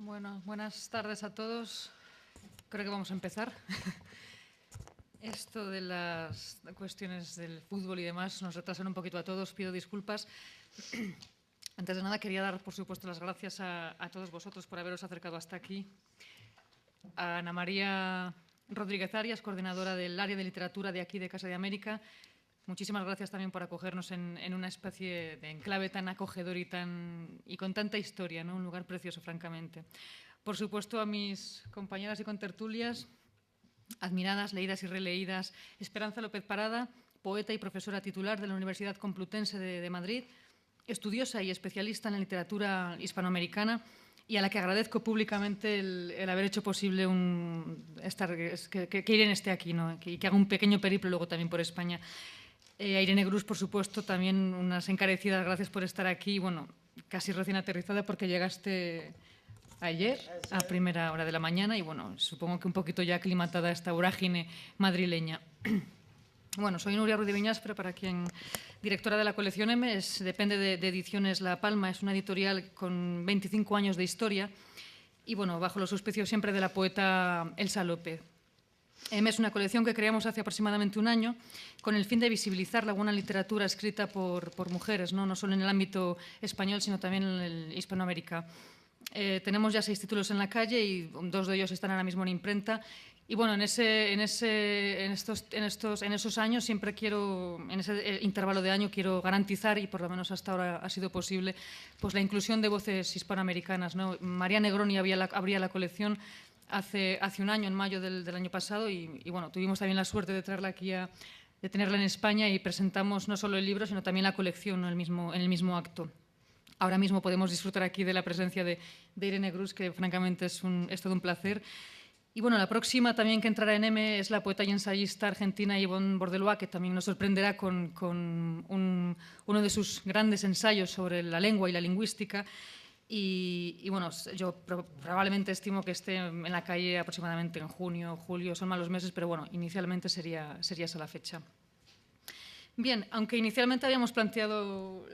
Bueno, buenas tardes a todos. Creo que vamos a empezar. Esto de las cuestiones del fútbol y demás nos retrasan un poquito a todos, pido disculpas. Antes de nada quería dar, por supuesto, las gracias a todos vosotros por haberos acercado hasta aquí. A Ana María Rodríguez Arias, coordinadora del área de literatura de aquí de Casa de América. Muchísimas gracias también por acogernos en una especie de enclave tan acogedor y con tanta historia, ¿no? Un lugar precioso, francamente. Por supuesto, a mis compañeras y contertulias, admiradas, leídas y releídas, Esperanza López Parada, poeta y profesora titular de la Universidad Complutense de Madrid, estudiosa y especialista en la literatura hispanoamericana, y a la que agradezco públicamente el haber hecho posible que Irene esté aquí, ¿no? que haga un pequeño periplo luego también por España. A Irene Grus, por supuesto, también unas encarecidas gracias por estar aquí, bueno, casi recién aterrizada porque llegaste ayer a primera hora de la mañana y, bueno, supongo que un poquito ya aclimatada a esta vorágine madrileña. Bueno, soy Nuria Ruiz de Viñas, pero para quien directora de la colección M, depende de Ediciones La Palma, es una editorial con 25 años de historia y, bueno, bajo los auspicios siempre de la poeta Elsa López. M es una colección que creamos hace aproximadamente un año con el fin de visibilizar la buena literatura escrita por mujeres, ¿no? No solo en el ámbito español, sino también en el Hispanoamérica. Tenemos ya 6 títulos en la calle y 2 de ellos están ahora mismo en imprenta. Y bueno, en esos años siempre quiero, en ese intervalo de año, quiero garantizar, y por lo menos hasta ahora ha sido posible, pues la inclusión de voces hispanoamericanas, ¿no? María Negroni abría la colección hace un año, en mayo del año pasado, y bueno, tuvimos también la suerte de traerla aquí, de tenerla en España, y presentamos no solo el libro, sino también la colección, ¿no? en el mismo acto. Ahora mismo podemos disfrutar aquí de la presencia de Irene Grus, que francamente es todo un placer. Y bueno, la próxima también que entrará en M es la poeta y ensayista argentina Ivonne Bordelois, que también nos sorprenderá con uno de sus grandes ensayos sobre la lengua y la lingüística. Y bueno, yo probablemente estimo que esté en la calle aproximadamente en junio, julio, son malos meses, pero bueno, inicialmente sería esa la fecha. Bien, aunque inicialmente habíamos planteado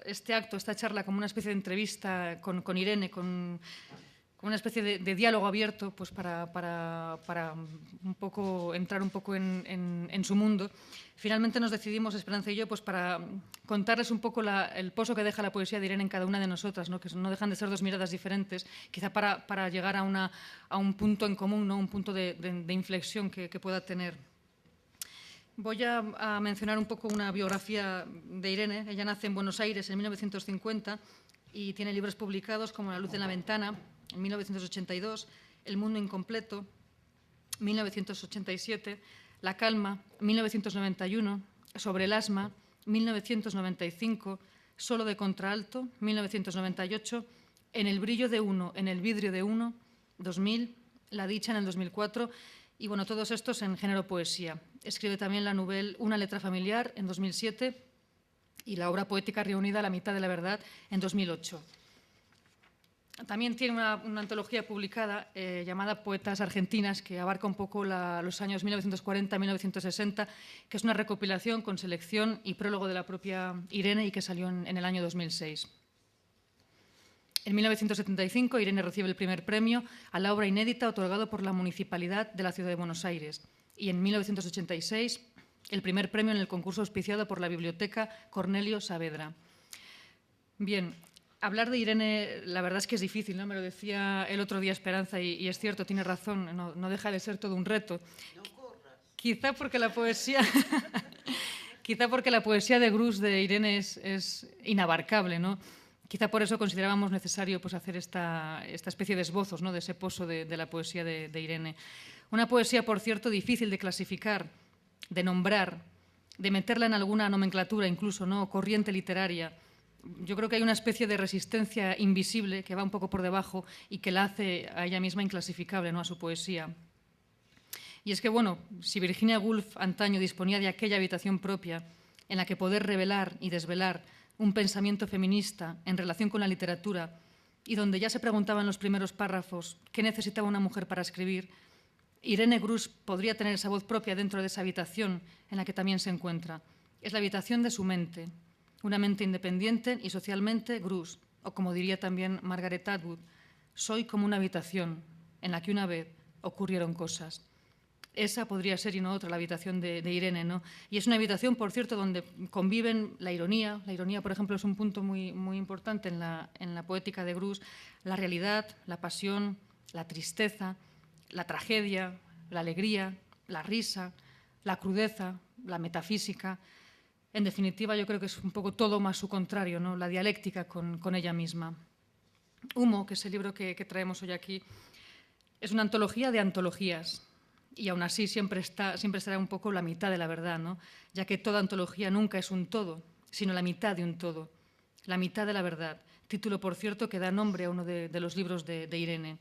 este acto, esta charla, como una especie de entrevista con Irene, con una especie de diálogo abierto, pues para un poco entrar un poco en su mundo, finalmente nos decidimos, Esperanza y yo, pues para contarles un poco el pozo que deja la poesía de Irene en cada una de nosotras, ¿no? Que no dejan de ser 2 miradas diferentes, quizá para llegar a un punto en común, ¿no? Un punto de inflexión que pueda tener. Voy a mencionar un poco una biografía de Irene. Ella nace en Buenos Aires en 1950 y tiene libros publicados como La luz en la ventana, en 1982, El mundo incompleto, 1987, La calma, 1991, Sobre el asma, 1995, Solo de contralto, 1998, En el brillo de uno, en el vidrio de uno, 2000, La dicha en el 2004, y bueno, todos estos en género poesía. Escribe también la novela Una letra familiar en 2007 y la obra poética reunida La mitad de la verdad en 2008. También tiene una antología publicada llamada Poetas Argentinas, que abarca un poco los años 1940-1960, que es una recopilación con selección y prólogo de la propia Irene y que salió en el año 2006. En 1975, Irene recibe el primer premio a la obra inédita otorgado por la Municipalidad de la Ciudad de Buenos Aires. Y en 1986, el primer premio en el concurso auspiciado por la Biblioteca Cornelio Saavedra. Bien, hablar de Irene, la verdad es que es difícil, ¿no? Me lo decía el otro día Esperanza y es cierto, tiene razón, no deja de ser todo un reto. No corras. Quizá porque la poesía de Grus, de Irene, es inabarcable, ¿no? Quizá por eso considerábamos necesario pues, hacer esta especie de esbozos, ¿no? De ese pozo de la poesía de Irene. Una poesía, por cierto, difícil de clasificar, de nombrar, de meterla en alguna nomenclatura incluso, ¿no? Corriente literaria. Yo creo que hay una especie de resistencia invisible que va un poco por debajo y que la hace a ella misma inclasificable, ¿no? A su poesía. Y es que, bueno, si Virginia Woolf antaño disponía de aquella habitación propia en la que poder revelar y desvelar un pensamiento feminista en relación con la literatura y donde ya se preguntaban los primeros párrafos qué necesitaba una mujer para escribir, Irene Grus podría tener esa voz propia dentro de esa habitación en la que también se encuentra. Es la habitación de su mente, una mente independiente y socialmente Grus, o como diría también Margaret Atwood, Soy como una habitación en la que una vez ocurrieron cosas. Esa podría ser y no otra la habitación de Irene, ¿no? Y es una habitación, por cierto, donde conviven la ironía. La ironía, por ejemplo, es un punto muy, muy importante en la poética de Grus. La realidad, la pasión, la tristeza, la tragedia, la alegría, la risa, la crudeza, la metafísica. En definitiva, yo creo que es un poco todo más su contrario, ¿no? La dialéctica con ella misma. Humo, que es el libro que traemos hoy aquí, es una antología de antologías. Y aún así siempre será un poco la mitad de la verdad, ¿no? Ya que toda antología nunca es un todo, sino la mitad de un todo. La mitad de la verdad. Título, por cierto, que da nombre a uno de los libros de Irene.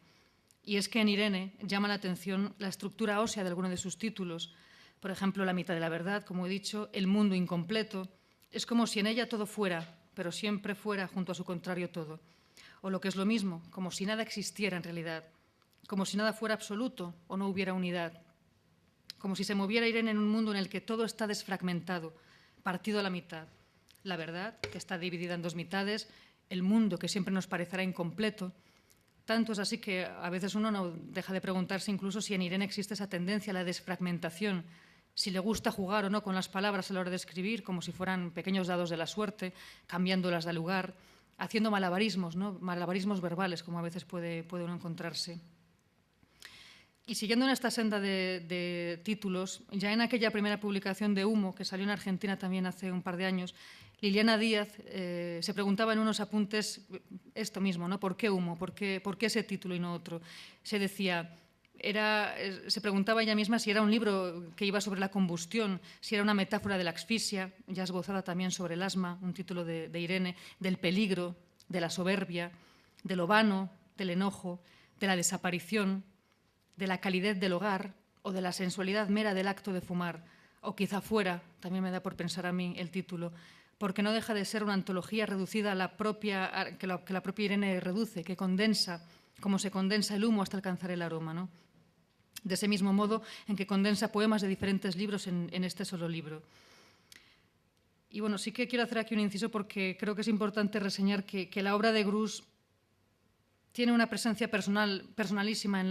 Y es que en Irene llama la atención la estructura ósea de alguno de sus títulos. Por ejemplo, La mitad de la verdad, como he dicho, El mundo incompleto. Es como si en ella todo fuera, pero siempre fuera junto a su contrario todo. O lo que es lo mismo, como si nada existiera en realidad. Como si nada fuera absoluto o no hubiera unidad. Como si se moviera Irene en un mundo en el que todo está desfragmentado, partido a la mitad. La verdad, que está dividida en dos mitades, el mundo, que siempre nos parecerá incompleto. Tanto es así que a veces uno no deja de preguntarse incluso si en Irene existe esa tendencia a la desfragmentación, si le gusta jugar o no con las palabras a la hora de escribir, como si fueran pequeños dados de la suerte, cambiándolas de lugar, haciendo malabarismos, ¿no? Malabarismos verbales, como a veces puede uno encontrarse. Y siguiendo en esta senda de títulos, ya en aquella primera publicación de Humo, que salió en Argentina también hace un par de años, Liliana Díaz se preguntaba en unos apuntes esto mismo, ¿no? ¿Por qué Humo? ¿Por qué ese título y no otro? Se decía, se preguntaba ella misma si era un libro que iba sobre la combustión, si era una metáfora de la asfixia, ya esbozada también sobre el asma, un título de Irene, del peligro, de la soberbia, de lo vano, del enojo, de la desaparición, de la calidez del hogar o de la sensualidad mera del acto de fumar, o quizá fuera, también me da por pensar a mí el título, porque no deja de ser una antología reducida a la propia, que la propia Irene reduce, que condensa, como se condensa el humo hasta alcanzar el aroma, ¿no? De ese mismo modo en que condensa poemas de diferentes libros en este solo libro. Y bueno, sí que quiero hacer aquí un inciso porque creo que es importante reseñar que la obra de Grus tiene una presencia personalísima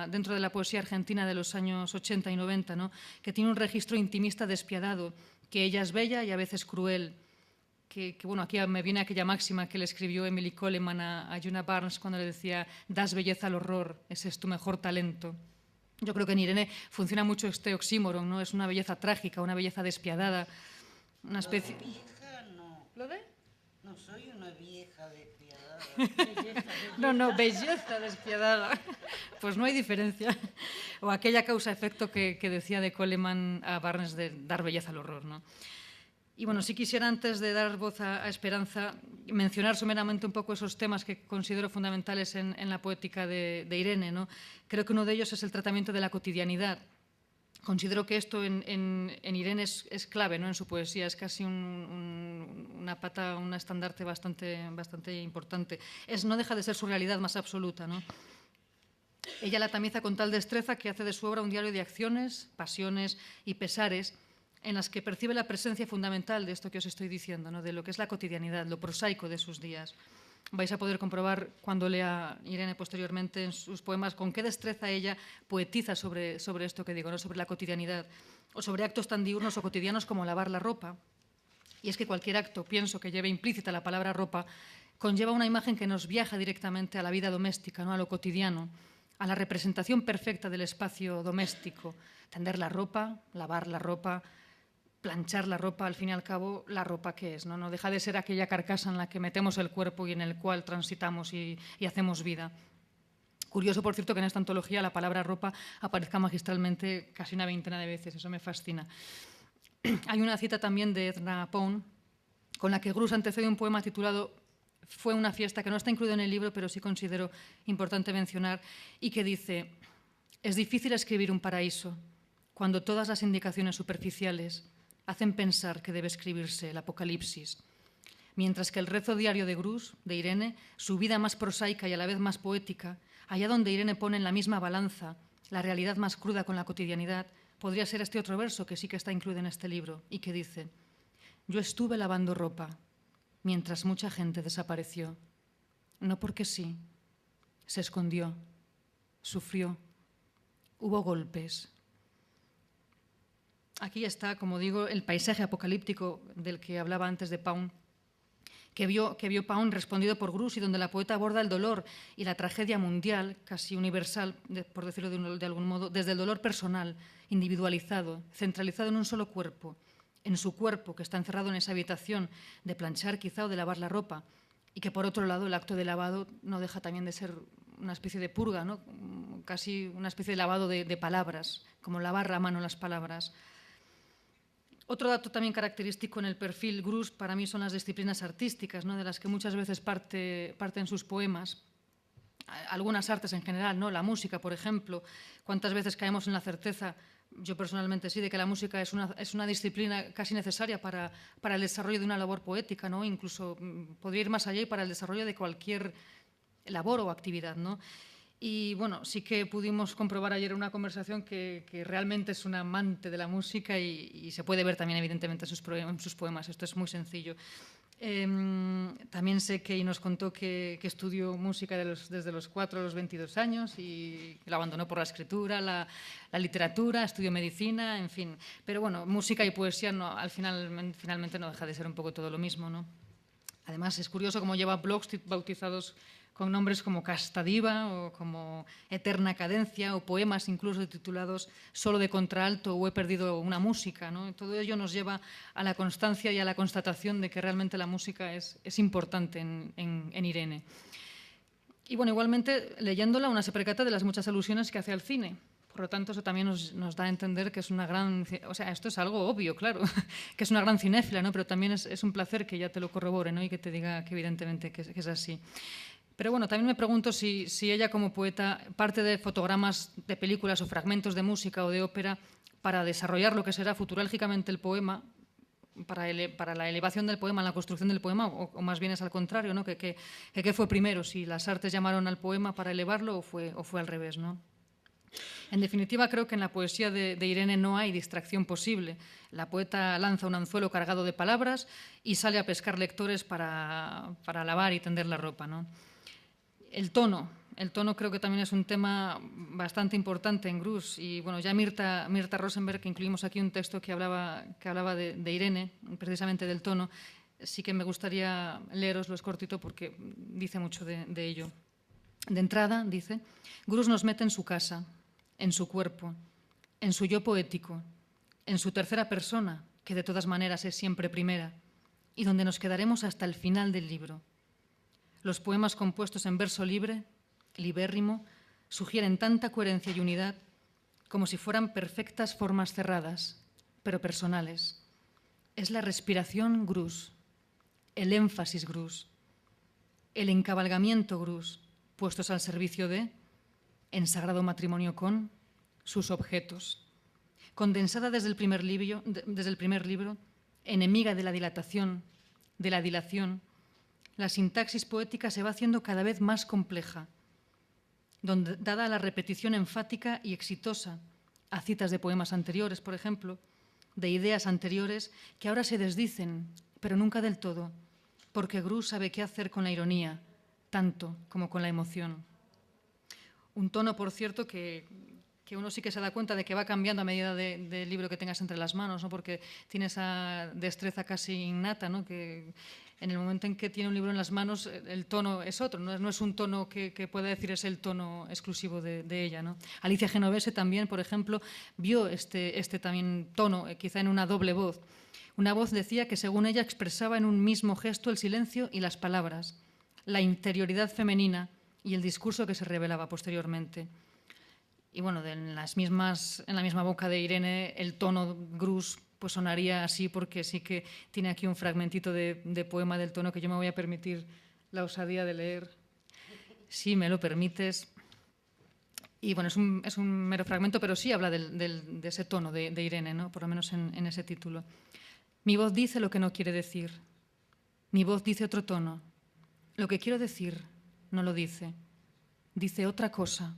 dentro de la poesía argentina de los años 80 y 90, ¿no? Que tiene un registro intimista despiadado, que ella es bella y a veces cruel. Bueno, aquí me viene aquella máxima que le escribió Emily Coleman a Juna Barnes cuando le decía das belleza al horror, ese es tu mejor talento. Yo creo que en Irene funciona mucho este oxímoron, ¿no? Es una belleza trágica, una belleza despiadada, una especie... ¿Lo de vieja? No. ¿Lo de? No soy una vieja despiadada. No, belleza despiadada. Pues no hay diferencia. O aquella causa-efecto que decía de Coleman a Barnes de dar belleza al horror, ¿no? Y bueno, sí quisiera, antes de dar voz a Esperanza, mencionar someramente un poco esos temas que considero fundamentales en la poética de Irene, ¿no? Creo que uno de ellos es el tratamiento de la cotidianidad. Considero que esto en Irene es clave, ¿no? En su poesía, es casi una pata, un estandarte bastante importante. No deja de ser su realidad más absoluta, ¿no? Ella la tamiza con tal destreza que hace de su obra un diario de acciones, pasiones y pesares en las que percibe la presencia fundamental de esto que os estoy diciendo, ¿no? De lo que es la cotidianidad, lo prosaico de sus días. Vais a poder comprobar cuando lea Irene posteriormente en sus poemas con qué destreza ella poetiza sobre esto que digo, ¿no? Sobre la cotidianidad o sobre actos tan diurnos o cotidianos como lavar la ropa. Y es que cualquier acto, pienso, que lleve implícita la palabra ropa, conlleva una imagen que nos viaja directamente a la vida doméstica, ¿no? A lo cotidiano, a la representación perfecta del espacio doméstico. Tender la ropa, lavar la ropa, planchar la ropa, al fin y al cabo, la ropa que es, ¿no? No deja de ser aquella carcasa en la que metemos el cuerpo y en el cual transitamos y hacemos vida. Curioso, por cierto, que en esta antología la palabra ropa aparezca magistralmente casi una veintena de veces, eso me fascina. Hay una cita también de Edna Pound, con la que Grus antecede un poema titulado Fue una fiesta, que no está incluido en el libro, pero sí considero importante mencionar, y que dice: es difícil escribir un paraíso cuando todas las indicaciones superficiales hacen pensar que debe escribirse el Apocalipsis, mientras que el rezo diario de Grus, de Irene, su vida más prosaica y a la vez más poética, allá donde Irene pone en la misma balanza la realidad más cruda con la cotidianidad, podría ser este otro verso que sí que está incluido en este libro y que dice: yo estuve lavando ropa mientras mucha gente desapareció, no porque sí, se escondió, sufrió, hubo golpes. Aquí está, como digo, el paisaje apocalíptico del que hablaba antes de Pound, que vio Pound respondido por Grus, y donde la poeta aborda el dolor y la tragedia mundial, casi universal, por decirlo de algún modo, desde el dolor personal, individualizado, centralizado en un solo cuerpo, en su cuerpo, que está encerrado en esa habitación de planchar quizá o de lavar la ropa, y que por otro lado el acto de lavado no deja también de ser una especie de purga, ¿no? Casi una especie de lavado de palabras, como lavar a mano las palabras. Otro dato también característico en el perfil Grus para mí son las disciplinas artísticas, ¿no? De las que muchas veces parten sus poemas. Algunas artes en general, ¿no? La música, por ejemplo. ¿Cuántas veces caemos en la certeza, yo personalmente sí, de que la música es una disciplina casi necesaria para el desarrollo de una labor poética, ¿no? Incluso podría ir más allá y para el desarrollo de cualquier labor o actividad, ¿no? Y bueno, sí que pudimos comprobar ayer en una conversación que realmente es un amante de la música y se puede ver también evidentemente en sus poemas. Esto es muy sencillo. También sé que y nos contó que estudió música desde los 4 a los 22 años y la abandonó por la escritura, la literatura, estudió medicina, en fin. Pero bueno, música y poesía finalmente no deja de ser un poco todo lo mismo, ¿no? Además, es curioso cómo lleva blogs bautizados con nombres como Casta Diva o como Eterna Cadencia, o poemas incluso titulados Solo de contralto o He perdido una música, ¿no? Todo ello nos lleva a la constancia y a la constatación de que realmente la música es importante en Irene. Y bueno, igualmente, leyéndola, una se percata de las muchas alusiones que hace al cine. Por lo tanto, eso también nos da a entender que es una gran... O sea, esto es algo obvio, claro, que es una gran cinéfila, ¿no? Pero también es un placer que ella te lo corrobore, ¿no? Y que te diga que evidentemente que es así. Pero bueno, también me pregunto si ella como poeta parte de fotogramas de películas o fragmentos de música o de ópera para desarrollar lo que será futurálgicamente el poema, para la elevación del poema, la construcción del poema, o más bien es al contrario, ¿no? ¿Qué fue primero? Si las artes llamaron al poema para elevarlo o fue al revés, ¿no? En definitiva, creo que en la poesía de Irene no hay distracción posible. La poeta lanza un anzuelo cargado de palabras y sale a pescar lectores para lavar y tender la ropa, ¿no? El tono creo que también es un tema bastante importante en Grus. Y bueno, ya Mirta Rosenberg, que incluimos aquí un texto que hablaba de Irene, precisamente del tono, sí que me gustaría leeroslo, es cortito porque dice mucho de ello. De entrada, dice, Grus nos mete en su casa, en su cuerpo, en su yo poético, en su tercera persona, que de todas maneras es siempre primera, y donde nos quedaremos hasta el final del libro. Los poemas compuestos en verso libre, libérrimo, sugieren tanta coherencia y unidad como si fueran perfectas formas cerradas, pero personales. Es la respiración Grus, el énfasis Grus, el encabalgamiento Grus, puestos al servicio de, en sagrado matrimonio con, sus objetos. Condensada desde el primer libro, enemiga de la dilatación, de la dilación, la sintaxis poética se va haciendo cada vez más compleja, dada la repetición enfática y exitosa a citas de poemas anteriores, por ejemplo, de ideas anteriores que ahora se desdicen, pero nunca del todo, porque Grus sabe qué hacer con la ironía, tanto como con la emoción. Un tono, por cierto, que uno sí que se da cuenta de que va cambiando a medida del libro que tengas entre las manos, ¿no? Porque tiene esa destreza casi innata, ¿no? Que en el momento en que tiene un libro en las manos, el tono es otro, no es un tono que pueda decir es el tono exclusivo de ella, ¿no? Alicia Genovese también, por ejemplo, vio este también tono, quizá en una doble voz. Una voz, decía, que según ella expresaba en un mismo gesto el silencio y las palabras, la interioridad femenina y el discurso que se revelaba posteriormente. Y bueno, en la misma boca de Irene, el tono Grus pues sonaría así, porque sí que tiene aquí un fragmentito de poema del tono que yo me voy a permitir la osadía de leer, si me lo permites. Y bueno, es un mero fragmento, pero sí habla de ese tono de Irene, ¿no? Por lo menos en ese título. Mi voz dice lo que no quiere decir. Mi voz dice otro tono. Lo que quiero decir no lo dice. Dice otra cosa.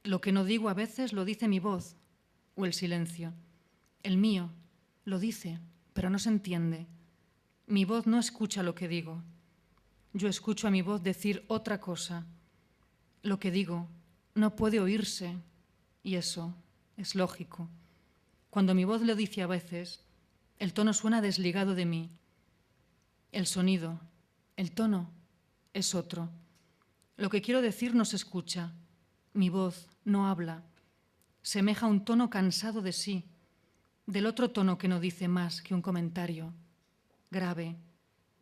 Lo que no digo a veces lo dice mi voz o el silencio. El mío lo dice, pero no se entiende. Mi voz no escucha lo que digo. Yo escucho a mi voz decir otra cosa. Lo que digo no puede oírse, y eso es lógico. Cuando mi voz lo dice a veces, el tono suena desligado de mí. El sonido, el tono, es otro. Lo que quiero decir no se escucha. Mi voz no habla. Semeja un tono cansado de sí, del otro tono que no dice más que un comentario. Grave,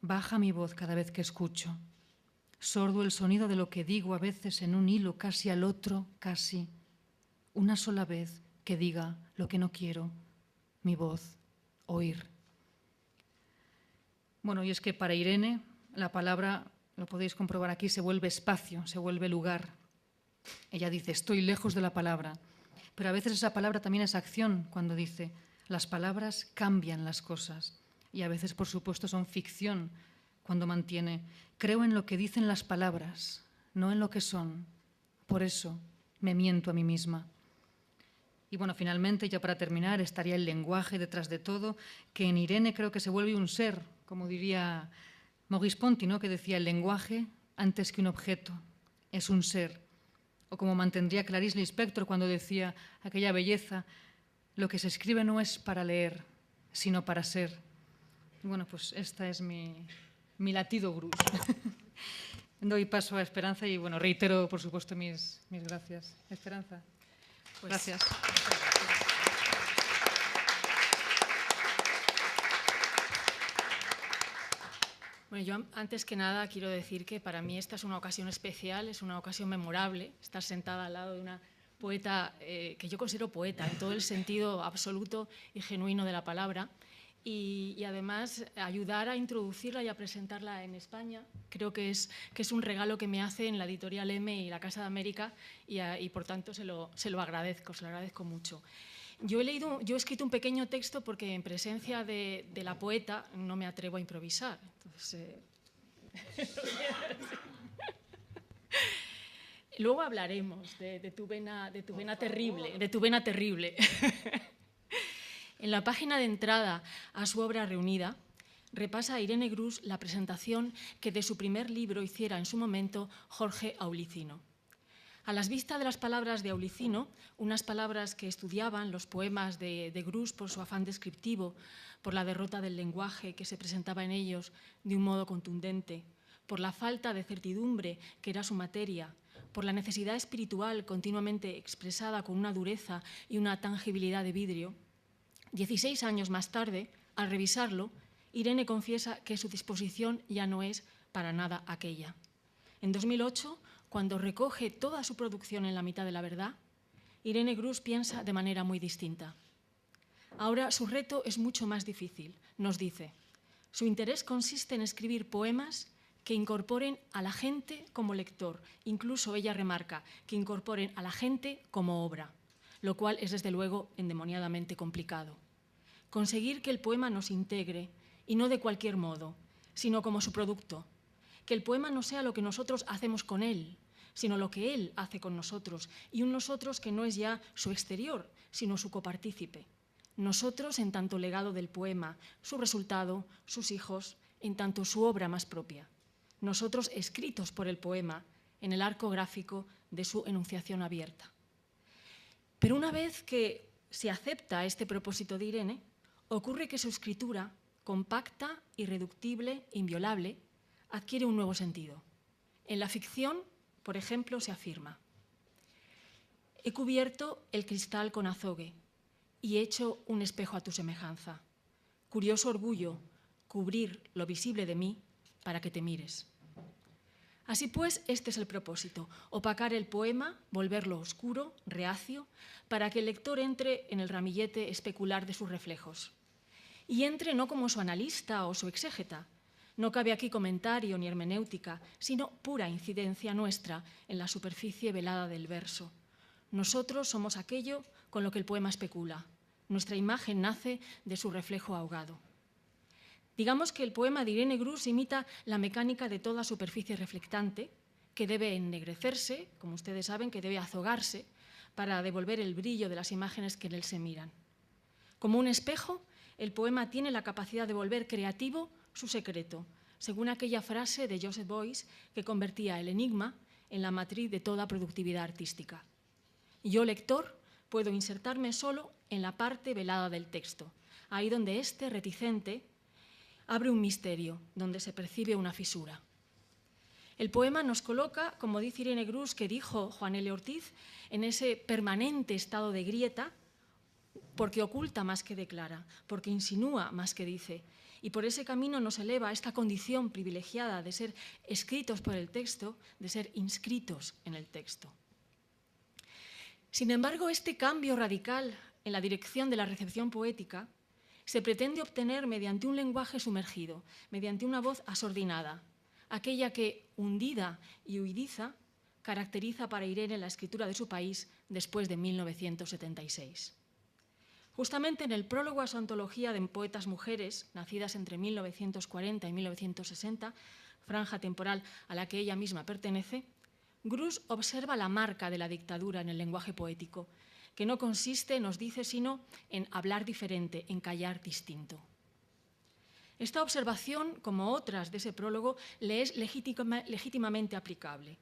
baja mi voz cada vez que escucho. Sordo el sonido de lo que digo a veces en un hilo casi al otro, casi. Una sola vez que diga lo que no quiero. Mi voz, oír. Bueno, y es que para Irene la palabra, lo podéis comprobar aquí, se vuelve espacio, se vuelve lugar. Ella dice, estoy lejos de la palabra. Pero a veces esa palabra también es acción, cuando dice, las palabras cambian las cosas. Y a veces, por supuesto, son ficción, cuando mantiene, creo en lo que dicen las palabras, no en lo que son. Por eso me miento a mí misma. Y bueno, finalmente, ya para terminar, estaría el lenguaje detrás de todo, que en Irene creo que se vuelve un ser, como diría Maurice Ponty, ¿no? Que decía, el lenguaje, antes que un objeto, es un ser. O como mantendría Clarice Lispector cuando decía aquella belleza, lo que se escribe no es para leer, sino para ser. Y bueno, pues esta es mi latido Grus. Doy paso a Esperanza y bueno, reitero, por supuesto, mis gracias. Esperanza. Pues, gracias. Bueno, yo antes que nada quiero decir que para mí esta es una ocasión especial, es una ocasión memorable, estar sentada al lado de una poeta que yo considero poeta en todo el sentido absoluto y genuino de la palabra y además ayudar a introducirla y a presentarla en España. Creo que es un regalo que me hace en la editorial M y la Casa de América y por tanto se lo agradezco mucho. Yo he escrito un pequeño texto porque en presencia de la poeta no me atrevo a improvisar. Entonces, luego hablaremos de tu vena terrible. En la página de entrada a su obra reunida, repasa Irene Grus la presentación que de su primer libro hiciera en su momento Jorge Aulicino. A las vistas de las palabras de Aulicino, unas palabras que estudiaban los poemas de Grus por su afán descriptivo, por la derrota del lenguaje que se presentaba en ellos de un modo contundente, por la falta de certidumbre que era su materia, por la necesidad espiritual continuamente expresada con una dureza y una tangibilidad de vidrio, 16 años más tarde, al revisarlo, Irene confiesa que su disposición ya no es para nada aquella. En 2008, cuando recoge toda su producción en La mitad de la verdad, Irene Grus piensa de manera muy distinta. Ahora su reto es mucho más difícil, nos dice. Su interés consiste en escribir poemas que incorporen a la gente como lector, incluso ella remarca, que incorporen a la gente como obra, lo cual es desde luego endemoniadamente complicado. Conseguir que el poema nos integre, y no de cualquier modo, sino como su producto. Que el poema no sea lo que nosotros hacemos con él, sino lo que él hace con nosotros, y un nosotros que no es ya su exterior, sino su copartícipe. Nosotros en tanto legado del poema, su resultado, sus hijos, en tanto su obra más propia. Nosotros escritos por el poema, en el arco gráfico de su enunciación abierta. Pero una vez que se acepta este propósito de Irene, ocurre que su escritura, compacta, irreductible, inviolable, adquiere un nuevo sentido. En la ficción, por ejemplo, se afirma: he cubierto el cristal con azogue y he hecho un espejo a tu semejanza. Curioso orgullo, cubrir lo visible de mí para que te mires. Así pues, este es el propósito: opacar el poema, volverlo oscuro, reacio, para que el lector entre en el ramillete especular de sus reflejos. Y entre no como su analista o su exégeta. No cabe aquí comentario ni hermenéutica, sino pura incidencia nuestra en la superficie velada del verso. Nosotros somos aquello con lo que el poema especula. Nuestra imagen nace de su reflejo ahogado. Digamos que el poema de Irene Grus imita la mecánica de toda superficie reflectante, que debe ennegrecerse, como ustedes saben, que debe azogarse, para devolver el brillo de las imágenes que en él se miran. Como un espejo, el poema tiene la capacidad de volver creativo su secreto, según aquella frase de Joseph Beuys que convertía el enigma en la matriz de toda productividad artística. Yo, lector, puedo insertarme solo en la parte velada del texto, ahí donde este reticente abre un misterio, donde se percibe una fisura. El poema nos coloca, como dice Irene Grus, que dijo Juan L. Ortiz, en ese permanente estado de grieta, porque oculta más que declara, porque insinúa más que dice, y por ese camino nos eleva a esta condición privilegiada de ser escritos por el texto, de ser inscritos en el texto. Sin embargo, este cambio radical en la dirección de la recepción poética se pretende obtener mediante un lenguaje sumergido, mediante una voz asordinada, aquella que, hundida y huidiza, caracteriza para Irene la escritura de su país después de 1976. Justamente en el prólogo a su antología de poetas mujeres, nacidas entre 1940 y 1960, franja temporal a la que ella misma pertenece, Grus observa la marca de la dictadura en el lenguaje poético, que no consiste, nos dice, sino en hablar diferente, en callar distinto. Esta observación, como otras de ese prólogo, le es legítimamente aplicable.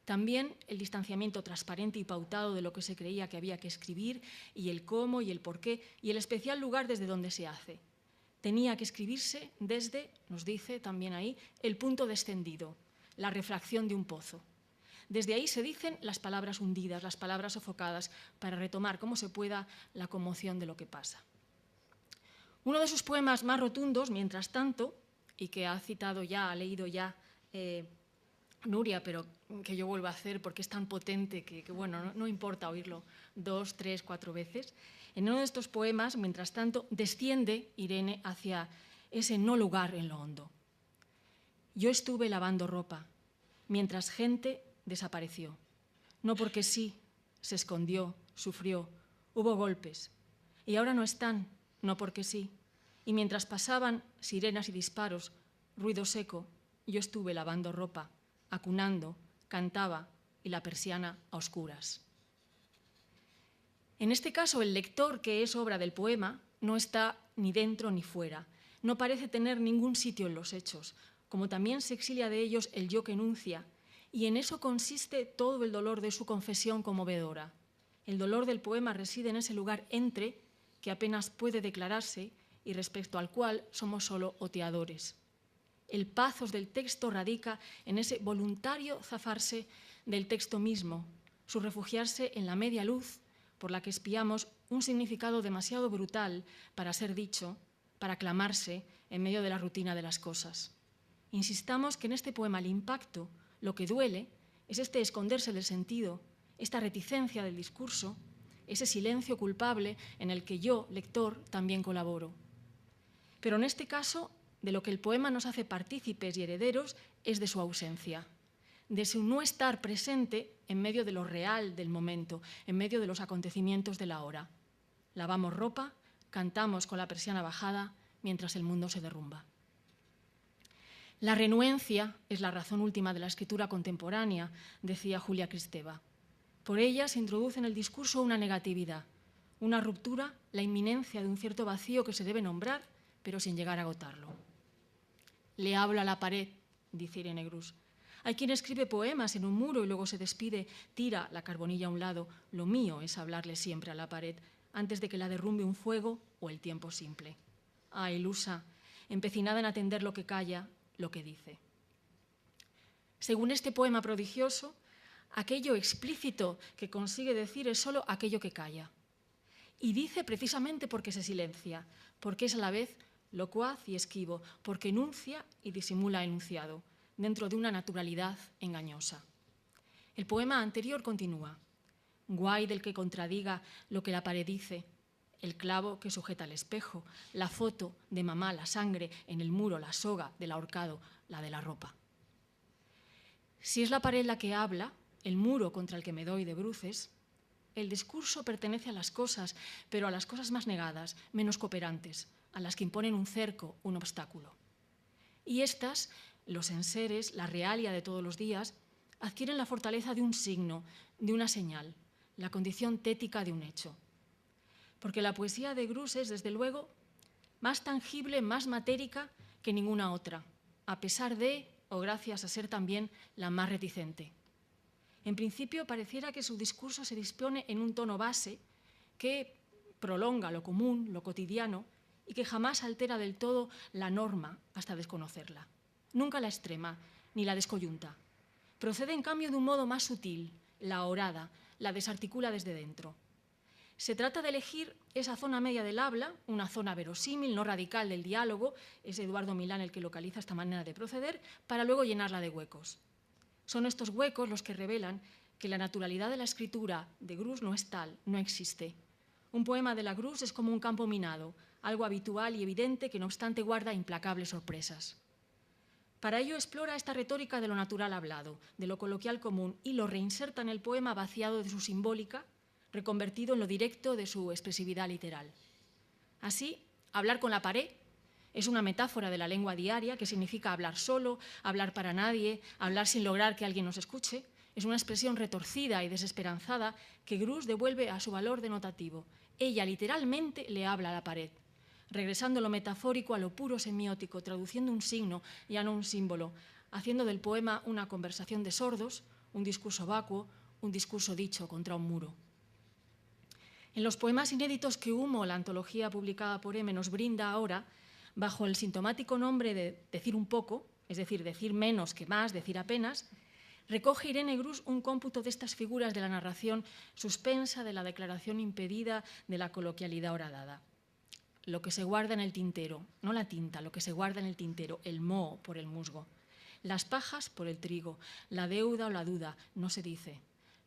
También el distanciamiento transparente y pautado de lo que se creía que había que escribir, y el cómo y el por qué, y el especial lugar desde donde se hace. Tenía que escribirse desde, nos dice también ahí, el punto descendido, la refracción de un pozo. Desde ahí se dicen las palabras hundidas, las palabras sofocadas, para retomar como se pueda la conmoción de lo que pasa. Uno de sus poemas más rotundos, mientras tanto, y que ha citado ya, ha leído ya Nuria, pero que yo vuelvo a hacer porque es tan potente que bueno, no importa oírlo 2, 3, 4 veces. En uno de estos poemas, mientras tanto, desciende Irene hacia ese no lugar en lo hondo. Yo estuve lavando ropa, mientras gente desapareció. No porque sí, se escondió, sufrió, hubo golpes. Y ahora no están, no porque sí. Y mientras pasaban sirenas y disparos, ruido seco, yo estuve lavando ropa, acunando, cantaba y la persiana a oscuras. En este caso, el lector, que es obra del poema, no está ni dentro ni fuera, no parece tener ningún sitio en los hechos, como también se exilia de ellos el yo que enuncia, y en eso consiste todo el dolor de su confesión conmovedora. El dolor del poema reside en ese lugar entre, que apenas puede declararse y respecto al cual somos solo oteadores. El pathos del texto radica en ese voluntario zafarse del texto mismo, su refugiarse en la media luz por la que espiamos un significado demasiado brutal para ser dicho, para clamarse en medio de la rutina de las cosas. Insistamos que en este poema el impacto, lo que duele, es este esconderse del sentido, esta reticencia del discurso, ese silencio culpable en el que yo, lector, también colaboro. Pero en este caso, de lo que el poema nos hace partícipes y herederos es de su ausencia, de su no estar presente en medio de lo real del momento, en medio de los acontecimientos de la hora. Lavamos ropa, cantamos con la persiana bajada mientras el mundo se derrumba. La renuencia es la razón última de la escritura contemporánea, decía Julia Kristeva. Por ella se introduce en el discurso una negatividad, una ruptura, la inminencia de un cierto vacío que se debe nombrar, pero sin llegar a agotarlo. Le hablo a la pared, dice Irene Grus. Hay quien escribe poemas en un muro y luego se despide, tira la carbonilla a un lado. Lo mío es hablarle siempre a la pared, antes de que la derrumbe un fuego o el tiempo simple. Ah, ilusa, empecinada en atender lo que calla, lo que dice. Según este poema prodigioso, aquello explícito que consigue decir es solo aquello que calla. Y dice precisamente porque se silencia, porque es a la vez locuaz y esquivo, porque enuncia y disimula enunciado, dentro de una naturalidad engañosa. El poema anterior continúa. Guay del que contradiga lo que la pared dice, el clavo que sujeta el espejo, la foto de mamá, la sangre en el muro, la soga del ahorcado, la de la ropa. Si es la pared la que habla, el muro contra el que me doy de bruces, el discurso pertenece a las cosas, pero a las cosas más negadas, menos cooperantes, a las que imponen un cerco, un obstáculo. Y estas, los enseres, la realia de todos los días, adquieren la fortaleza de un signo, de una señal, la condición tética de un hecho. Porque la poesía de Grus es, desde luego, más tangible, más matérica que ninguna otra, a pesar de, o gracias a ser también, la más reticente. En principio, pareciera que su discurso se dispone en un tono base que prolonga lo común, lo cotidiano, y que jamás altera del todo la norma hasta desconocerla. Nunca la extrema ni la descoyunta. Procede, en cambio, de un modo más sutil, la orada, la desarticula desde dentro. Se trata de elegir esa zona media del habla, una zona verosímil, no radical del diálogo, es Eduardo Milán el que localiza esta manera de proceder, para luego llenarla de huecos. Son estos huecos los que revelan que la naturalidad de la escritura de Grus no es tal, no existe. Un poema de la Grus es como un campo minado, algo habitual y evidente que no obstante guarda implacables sorpresas. Para ello explora esta retórica de lo natural hablado, de lo coloquial común, y lo reinserta en el poema vaciado de su simbólica, reconvertido en lo directo de su expresividad literal. Así, hablar con la pared es una metáfora de la lengua diaria que significa hablar solo, hablar para nadie, hablar sin lograr que alguien nos escuche. Es una expresión retorcida y desesperanzada que Grus devuelve a su valor denotativo. Ella literalmente le habla a la pared, regresando lo metafórico a lo puro semiótico, traduciendo un signo, ya no un símbolo, haciendo del poema una conversación de sordos, un discurso vacuo, un discurso dicho contra un muro. En los poemas inéditos que Humo, la antología publicada por M, nos brinda ahora, bajo el sintomático nombre de Decir un poco, es decir, decir menos que más, decir apenas, recoge Irene Grus un cómputo de estas figuras de la narración suspensa, de la declaración impedida, de la coloquialidad horadada. Lo que se guarda en el tintero, no la tinta, lo que se guarda en el tintero, el moho por el musgo, las pajas por el trigo, la deuda o la duda, no se dice.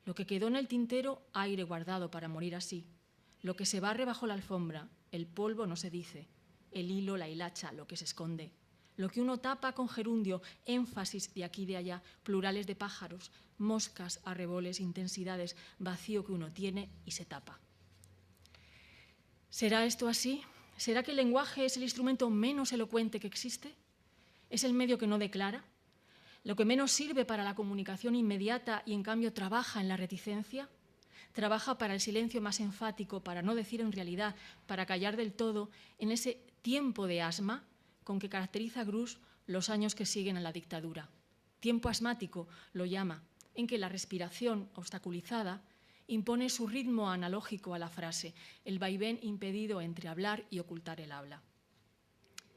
Lo que quedó en el tintero, aire guardado para morir así. Lo que se barre bajo la alfombra, el polvo no se dice. El hilo, la hilacha, lo que se esconde. Lo que uno tapa con gerundio, énfasis de aquí y de allá, plurales de pájaros, moscas, arreboles, intensidades, vacío que uno tiene y se tapa. ¿Será esto así? ¿Será que el lenguaje es el instrumento menos elocuente que existe? ¿Es el medio que no declara? ¿Lo que menos sirve para la comunicación inmediata y en cambio trabaja en la reticencia? ¿Trabaja para el silencio más enfático, para no decir en realidad, para callar del todo, en ese tiempo de asma con que caracteriza Grus los años que siguen a la dictadura? Tiempo asmático lo llama, en que la respiración obstaculizada impone su ritmo analógico a la frase, el vaivén impedido entre hablar y ocultar el habla.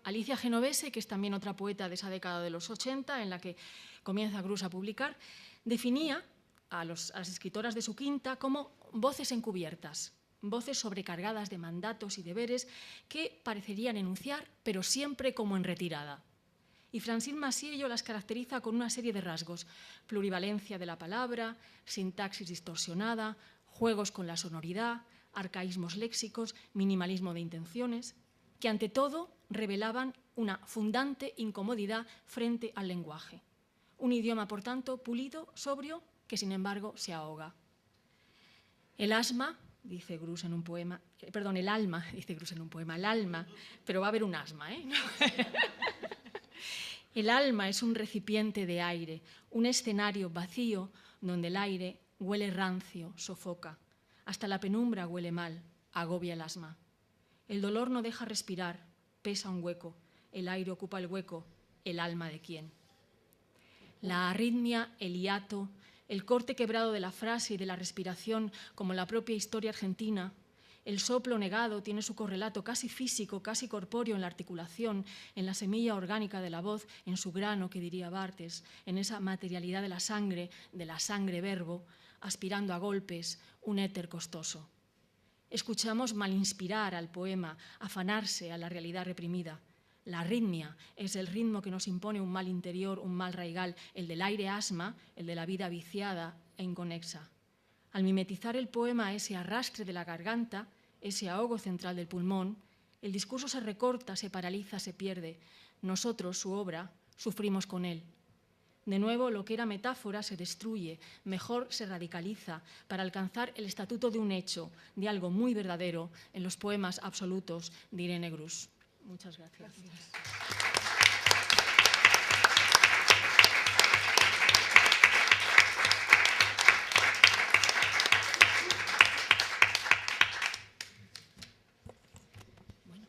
Alicia Genovese, que es también otra poeta de esa década de los 80, en la que comienza Grus a publicar, definía a las escritoras de su quinta como voces encubiertas, voces sobrecargadas de mandatos y deberes que parecerían enunciar, pero siempre como en retirada. Y Francine Massiello las caracteriza con una serie de rasgos: plurivalencia de la palabra, sintaxis distorsionada, juegos con la sonoridad, arcaísmos léxicos, minimalismo de intenciones, que ante todo revelaban una fundante incomodidad frente al lenguaje. Un idioma, por tanto, pulido, sobrio, que sin embargo se ahoga. El alma, dice Grus en un poema, el alma, pero va a haber un asma, ¿eh? El alma es un recipiente de aire, un escenario vacío donde el aire huele rancio, sofoca. Hasta la penumbra huele mal, agobia el asma. El dolor no deja respirar, pesa un hueco, el aire ocupa el hueco, el alma de quién. La arritmia, el hiato, el corte quebrado de la frase y de la respiración, como la propia historia argentina, el soplo negado tiene su correlato casi físico, casi corpóreo en la articulación, en la semilla orgánica de la voz, en su grano, que diría Barthes, en esa materialidad de la sangre verbo, aspirando a golpes, un éter costoso. Escuchamos malinspirar al poema, afanarse a la realidad reprimida. La arritmia es el ritmo que nos impone un mal interior, un mal raigal, el del aire asma, el de la vida viciada e inconexa. Al mimetizar el poema ese arrastre de la garganta, ese ahogo central del pulmón, el discurso se recorta, se paraliza, se pierde. Nosotros, su obra, sufrimos con él. De nuevo, lo que era metáfora se destruye, mejor se radicaliza, para alcanzar el estatuto de un hecho, de algo muy verdadero, en los poemas absolutos de Irene Grus. Muchas gracias.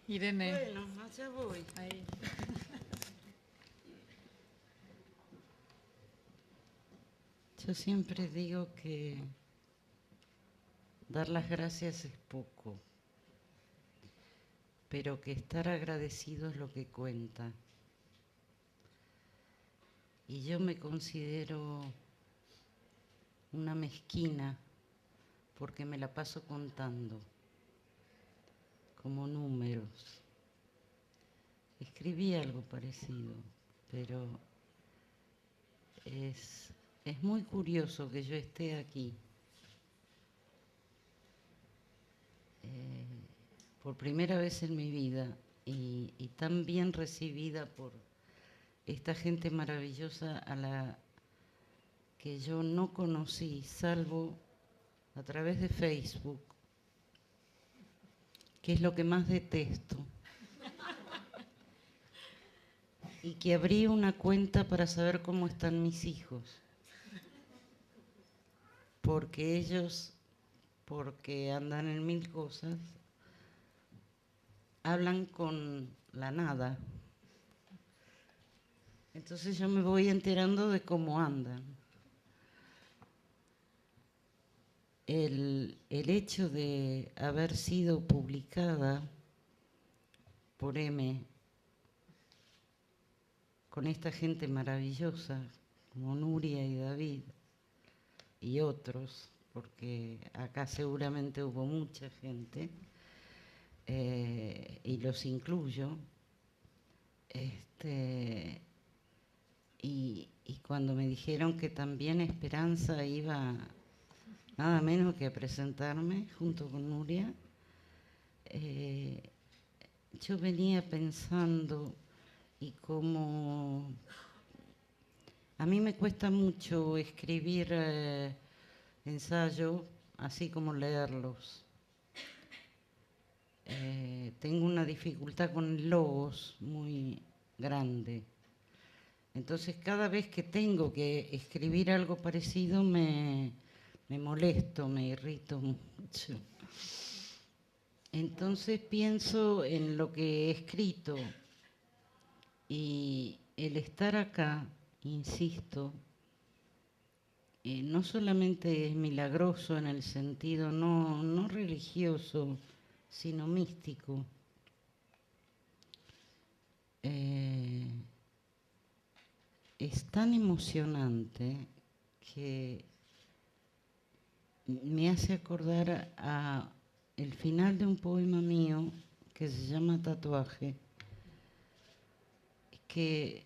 Irene. Bueno, allá voy. Yo siempre digo que dar las gracias es poco, pero que estar agradecido es lo que cuenta. Y yo me considero una mezquina porque me la paso contando como números. Escribí algo parecido, pero es muy curioso que yo esté aquí por primera vez en mi vida y tan bien recibida por esta gente maravillosa a la que yo no conocí, salvo a través de Facebook, que es lo que más detesto. Y que abrí una cuenta para saber cómo están mis hijos. Porque ellos, porque andan en mil cosas, hablan con la nada. Entonces yo me voy enterando de cómo andan. El hecho de haber sido publicada por M con esta gente maravillosa como Nuria y David y otros, porque acá seguramente hubo mucha gente, y los incluyo, y cuando me dijeron que también Esperanza iba nada menos que a presentarme junto con Nuria, yo venía pensando y como a mí me cuesta mucho escribir ensayo, así como leerlos. Tengo una dificultad con logos muy grande. Entonces cada vez que tengo que escribir algo parecido me molesto, me irrito mucho. Entonces pienso en lo que he escrito y el estar acá, insisto, no solamente es milagroso en el sentido no religioso, sino místico. Es tan emocionante que me hace acordar a el final de un poema mío que se llama Tatuaje, que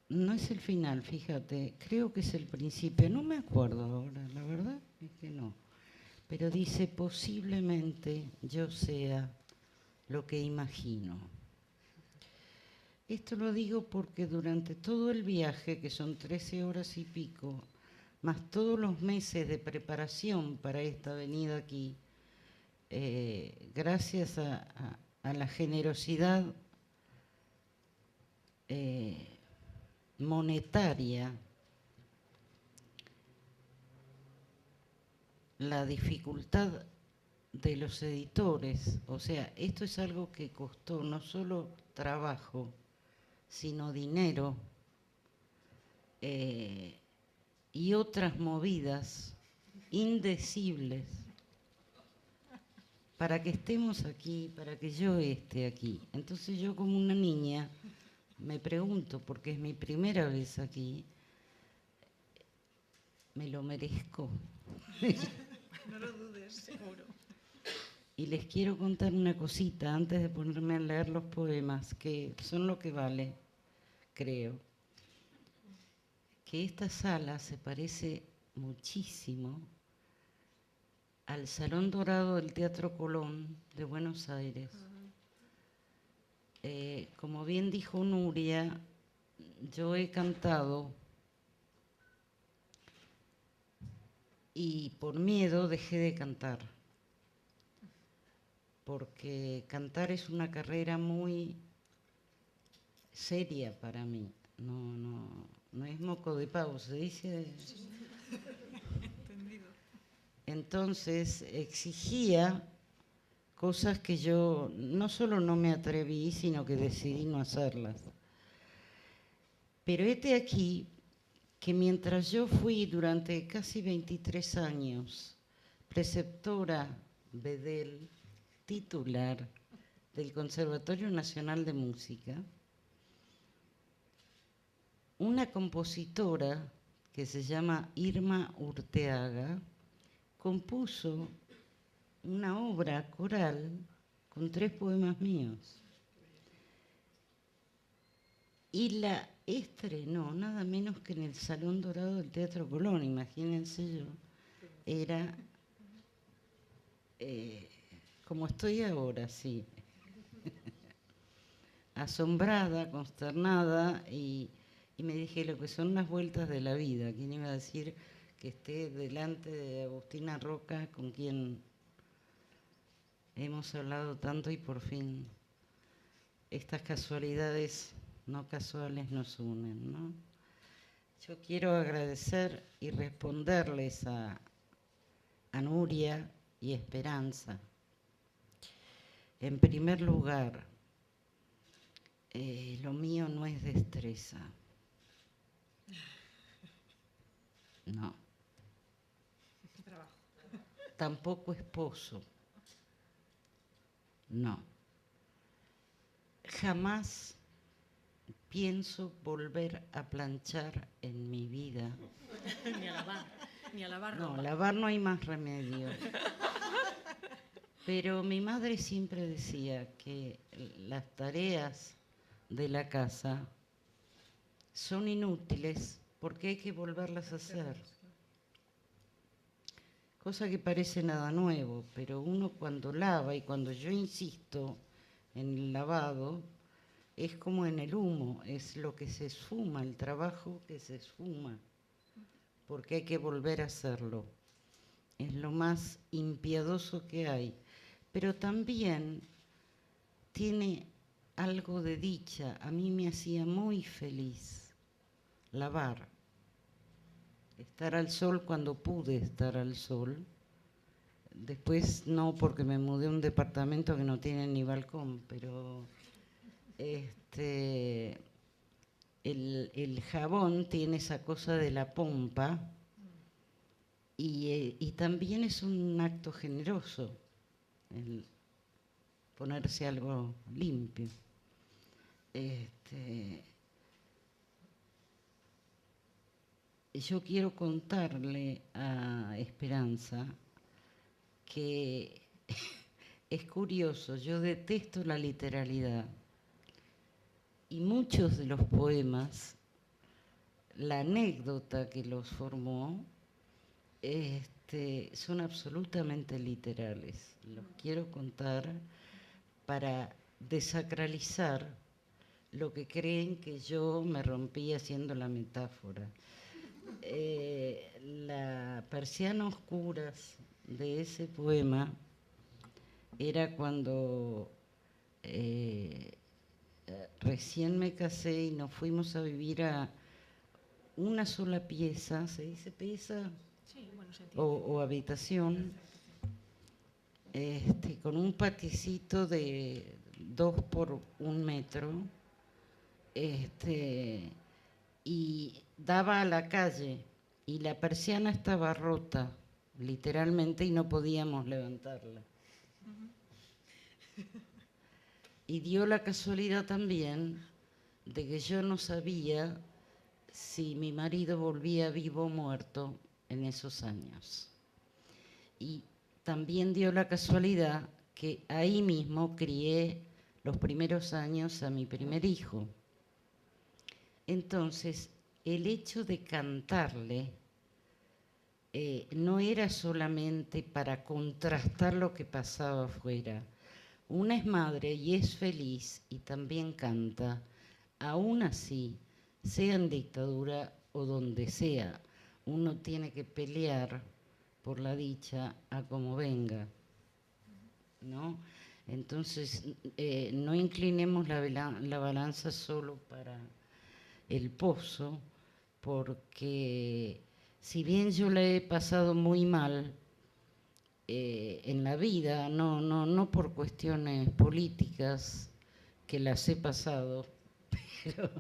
no es el final, fíjate, creo que es el principio, no me acuerdo ahora, la verdad es que no, pero dice, posiblemente yo sea lo que imagino. Esto lo digo porque durante todo el viaje, que son 13 horas y pico, más todos los meses de preparación para esta venida aquí, gracias a la generosidad monetaria, la dificultad de los editores, o sea, esto es algo que costó no solo trabajo, sino dinero y otras movidas indecibles para que estemos aquí, para que yo esté aquí. Entonces yo como una niña me pregunto, porque es mi primera vez aquí, ¿me lo merezco? No lo dudes, seguro. Y les quiero contar una cosita antes de ponerme a leer los poemas, que son lo que vale, creo. Que esta sala se parece muchísimo al Salón Dorado del Teatro Colón de Buenos Aires. Como bien dijo Nuria, yo he cantado y por miedo dejé de cantar, porque cantar es una carrera muy seria para mí, no es moco de pavo, se dice. Entendido. Entonces exigía cosas que yo no solo no me atreví, sino que decidí no hacerlas. Pero hete aquí que mientras yo fui durante casi 23 años preceptora Bedel, titular del Conservatorio Nacional de Música, una compositora que se llama Irma Urteaga compuso una obra coral con 3 poemas míos. Y la estrenó nada menos que en el Salón Dorado del Teatro Colón. Imagínense, yo era como estoy ahora, sí. Asombrada, consternada, y me dije lo que son las vueltas de la vida. ¿Quién iba a decir que esté delante de Agustina Roca, con quien hemos hablado tanto y por fin estas casualidades no casuales nos unen, ¿no? Yo quiero agradecer y responderles a Nuria y Esperanza. En primer lugar, lo mío no es destreza. No. Tampoco esposo. No. Jamás pienso volver a planchar en mi vida. Ni a lavar No, ropa. lavar no hay más remedio. Pero mi madre siempre decía que las tareas de la casa son inútiles porque hay que volverlas a hacer. Cosa que parece nada nuevo, pero uno cuando lava, y cuando yo insisto en el lavado, es como en el humo, es lo que se esfuma, el trabajo que se esfuma, porque hay que volver a hacerlo. Es lo más impiedoso que hay, pero también tiene algo de dicha. A mí me hacía muy feliz lavar, estar al sol cuando pude estar al sol. Después no, porque me mudé a un departamento que no tiene ni balcón, pero el jabón tiene esa cosa de la pompa y también es un acto generoso el ponerse algo limpio. Yo quiero contarle a Esperanza que es curioso, yo detesto la literalidad y muchos de los poemas, la anécdota que los formó, son absolutamente literales. Los quiero contar para desacralizar lo que creen que yo me rompí haciendo la metáfora. La persiana oscuras de ese poema era cuando recién me casé y nos fuimos a vivir a una sola pieza, ¿se dice pieza? Sí, bueno, se entiende. O habitación, con un paticito de 2 por 1 metro, y daba a la calle, y la persiana estaba rota, literalmente, y no podíamos levantarla. Y dio la casualidad también de que yo no sabía si mi marido volvía vivo o muerto en esos años. Y también dio la casualidad que ahí mismo crié los primeros años a mi primer hijo. Entonces, el hecho de cantarle no era solamente para contrastar lo que pasaba afuera. Una es madre y es feliz y también canta, aún así, sea en dictadura o donde sea, uno tiene que pelear por la dicha a como venga, ¿no? Entonces, no inclinemos la balanza solo para el pozo, porque si bien yo la he pasado muy mal en la vida, no por cuestiones políticas, que las he pasado, pero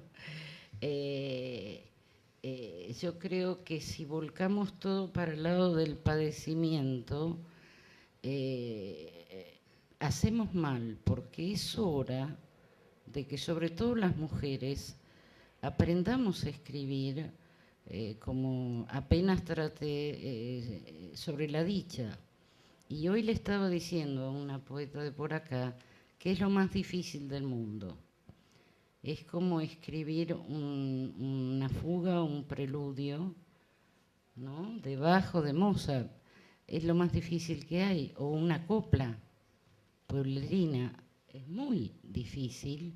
yo creo que si volcamos todo para el lado del padecimiento, hacemos mal, porque es hora de que sobre todo las mujeres aprendamos a escribir, como apenas traté sobre la dicha. Y hoy le estaba diciendo a una poeta de por acá que es lo más difícil del mundo. Es como escribir una fuga o un preludio, ¿no?, de Bach o de Mozart. Es lo más difícil que hay. O una copla pueblerina. Es muy difícil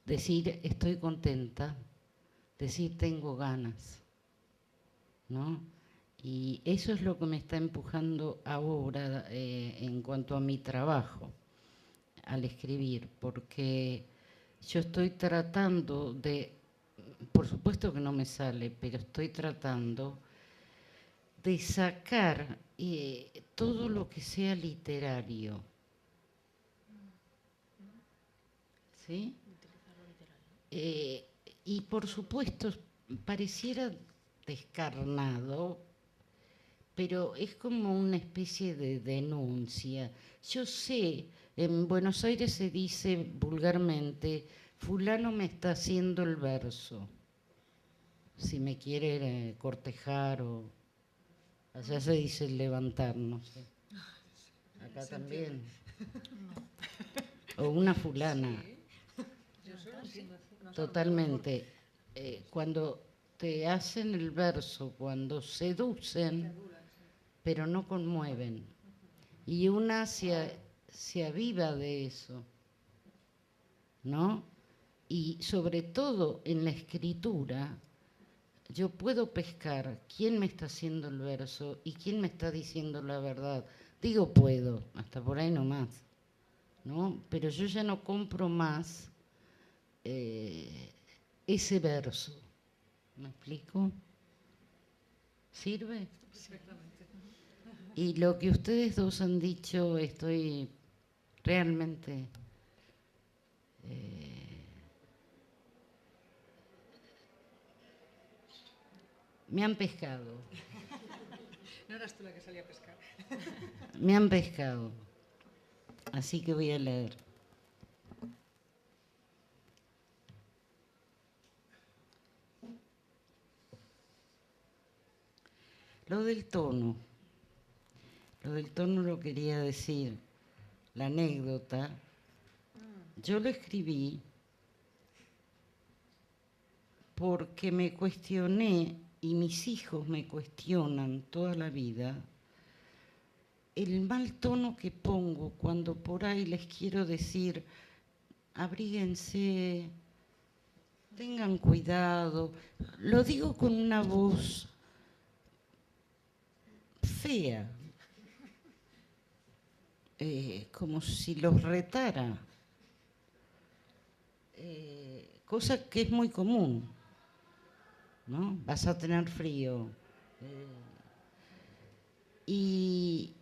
decir estoy contenta, decir tengo ganas, ¿no? Y eso es lo que me está empujando ahora en cuanto a mi trabajo al escribir, porque yo estoy tratando de, por supuesto que no me sale, pero estoy tratando de sacar todo lo que sea literario, ¿sí? Y por supuesto pareciera descarnado, pero es como una especie de denuncia. Yo sé, en Buenos Aires se dice vulgarmente, fulano me está haciendo el verso, si me quiere cortejar, o allá se dice levantar, no sé. Acá también. O una fulana. Totalmente. Cuando te hacen el verso, cuando seducen, pero no conmueven. Y una se aviva de eso, ¿no? Y sobre todo en la escritura, yo puedo pescar quién me está haciendo el verso y quién me está diciendo la verdad. Digo puedo, hasta por ahí nomás, ¿no? Pero yo ya no compro más ese verso. ¿Me explico? ¿Sirve? Perfectamente. Y lo que ustedes dos han dicho, estoy realmente me han pescado. No eras tú la que salía a pescar. Me han pescado. Así que voy a leer. Lo del tono lo quería decir, la anécdota. Yo lo escribí porque me cuestioné, y mis hijos me cuestionan toda la vida, el mal tono que pongo cuando por ahí les quiero decir, abríguense, tengan cuidado. Lo digo con una voz fea, como si los retara, cosa que es muy común, ¿no? Vas a tener frío. Y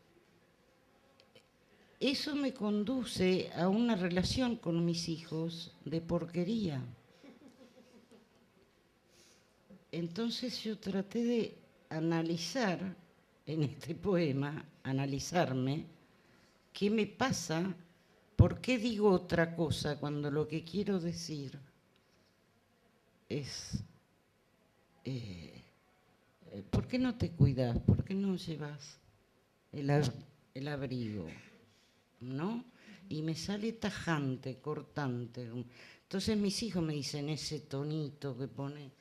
eso me conduce a una relación con mis hijos de porquería. Entonces yo traté de analizar en este poema, analizarme, qué me pasa, por qué digo otra cosa cuando lo que quiero decir es, ¿por qué no te cuidas? ¿Por qué no llevas el abrigo? ¿No? Y me sale tajante, cortante. Entonces mis hijos me dicen ese tonito que pone,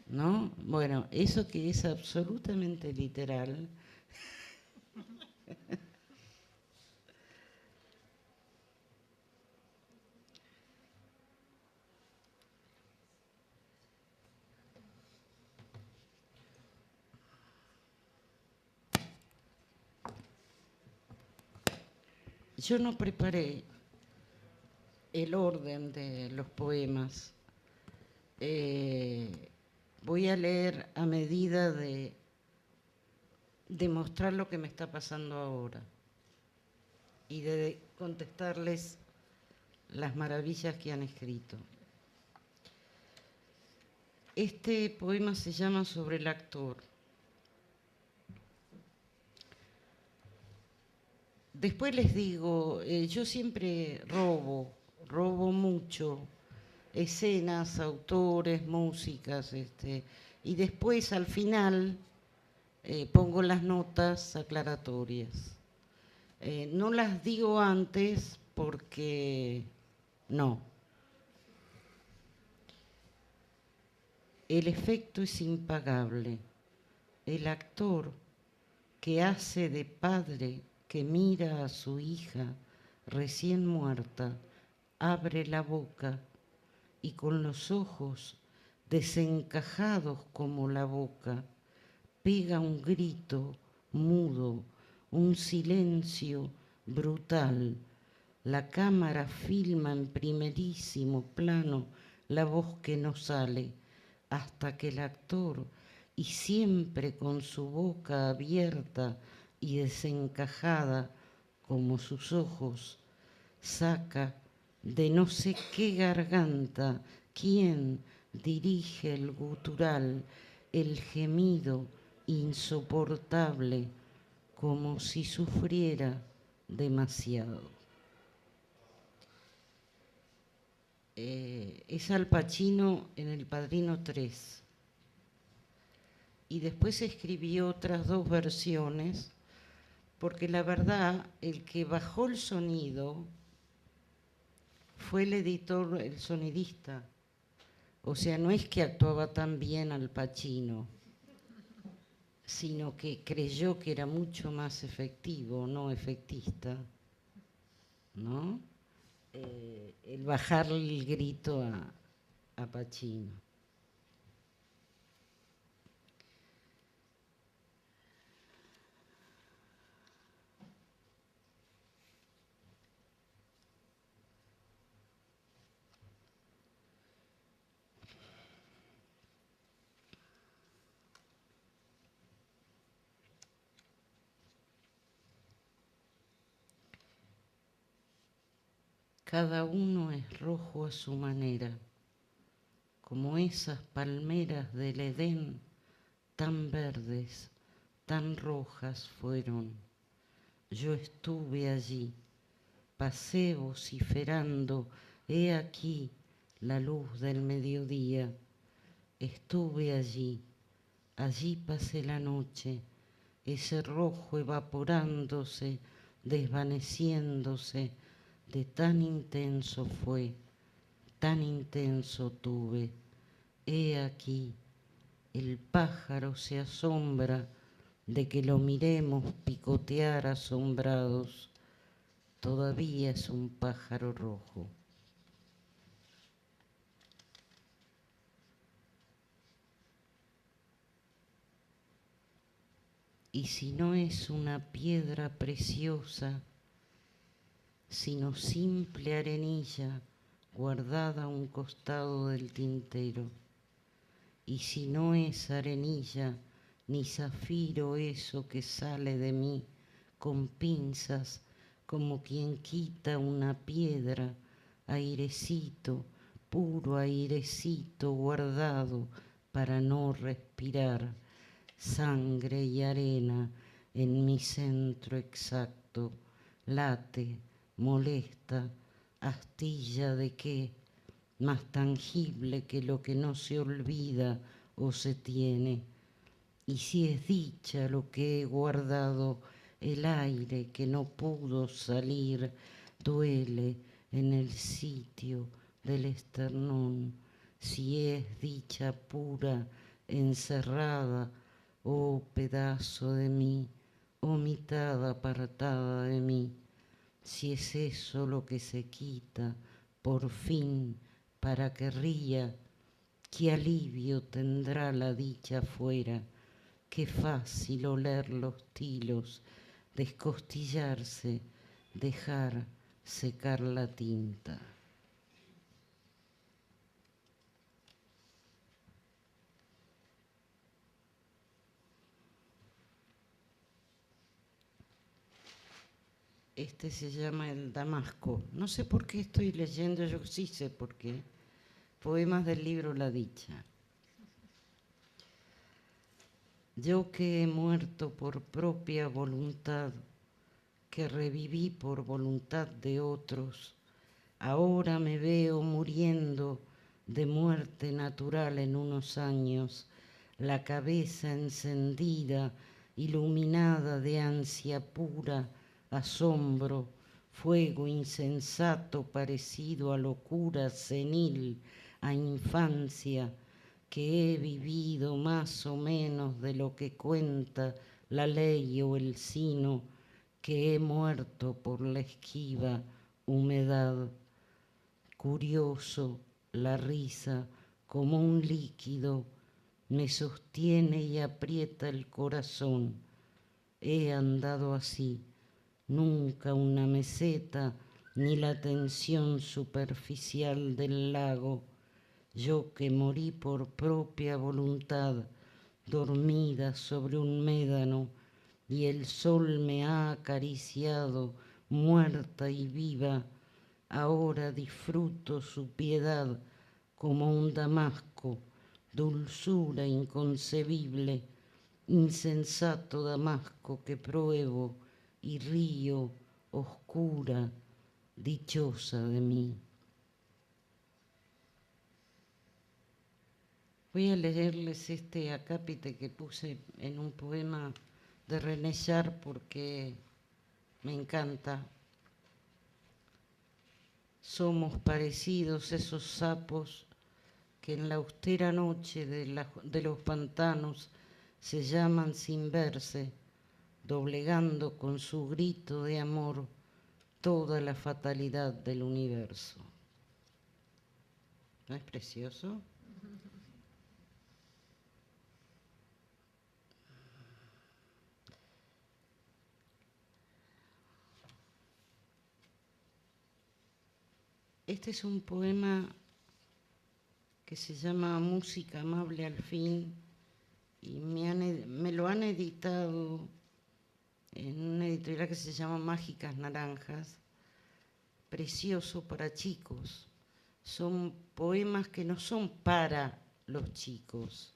¿no? Bueno, eso que es absolutamente literal. Yo no preparé el orden de los poemas. Voy a leer a medida de mostrar lo que me está pasando ahora y de contestarles las maravillas que han escrito. Este poema se llama Sobre el actor. Después les digo, yo siempre robo mucho, escenas, autores, músicas, y después al final pongo las notas aclaratorias. No las digo antes porque no. El efecto es impagable. El actor que hace de padre que mira a su hija recién muerta, abre la boca y con los ojos desencajados como la boca, pega un grito mudo, un silencio brutal. La cámara filma en primerísimo plano la voz que no sale, hasta que el actor, y siempre con su boca abierta y desencajada como sus ojos, saca de no sé qué garganta quién dirige el gutural, el gemido insoportable, como si sufriera demasiado. Es Al Pacino en El Padrino 3. Y después escribió otras 2 versiones, porque la verdad, el que bajó el sonido fue el editor, el sonidista. O sea, no es que actuaba tan bien Al Pacino, sino que creyó que era mucho más efectivo, no efectista, ¿no? El bajarle el grito a Pacino. Cada uno es rojo a su manera, como esas palmeras del Edén, tan verdes, tan rojas fueron. Yo estuve allí, pasé vociferando, he aquí la luz del mediodía. Estuve allí, allí pasé la noche, ese rojo evaporándose, desvaneciéndose, de tan intenso fue, tan intenso tuve. He aquí, el pájaro se asombra de que lo miremos picotear asombrados. Todavía es un pájaro rojo. Y si no es una piedra preciosa, sino simple arenilla guardada a un costado del tintero. Y si no es arenilla, ni zafiro eso que sale de mí con pinzas, como quien quita una piedra, airecito, puro airecito guardado para no respirar, sangre y arena en mi centro exacto, late, molesta, astilla de qué, más tangible que lo que no se olvida o se tiene. Y si es dicha lo que he guardado, el aire que no pudo salir, duele en el sitio del esternón. Si es dicha pura, encerrada, oh pedazo de mí, oh mitad apartada de mí, si es eso lo que se quita, por fin, para que ría, qué alivio tendrá la dicha fuera, qué fácil oler los tilos, descostillarse, dejar secar la tinta. Este se llama El Damasco. No sé por qué estoy leyendo, yo sí sé por qué. Poemas del libro La Dicha. Yo que he muerto por propia voluntad, que reviví por voluntad de otros, ahora me veo muriendo de muerte natural en unos años, la cabeza encendida, iluminada de ansia pura, asombro, fuego insensato parecido a locura senil, a infancia, que he vivido más o menos de lo que cuenta la ley o el sino, que he muerto por la esquiva humedad. Curioso, la risa, como un líquido, me sostiene y aprieta el corazón. He andado así, nunca una meseta ni la tensión superficial del lago. Yo que morí por propia voluntad, dormida sobre un médano, y el sol me ha acariciado, muerta y viva. Ahora disfruto su piedad como un damasco, dulzura inconcebible, insensato damasco que pruebo y río, oscura, dichosa de mí. Voy a leerles este acápite que puse en un poema de René Char porque me encanta. Somos parecidos esos sapos que en la austera noche de los pantanos se llaman sin verse, doblegando con su grito de amor toda la fatalidad del universo. ¿No es precioso? Este es un poema que se llama Música amable al fin y me lo han editado en una editorial que se llama Mágicas Naranjas. Precioso para chicos. Son poemas que no son para los chicos.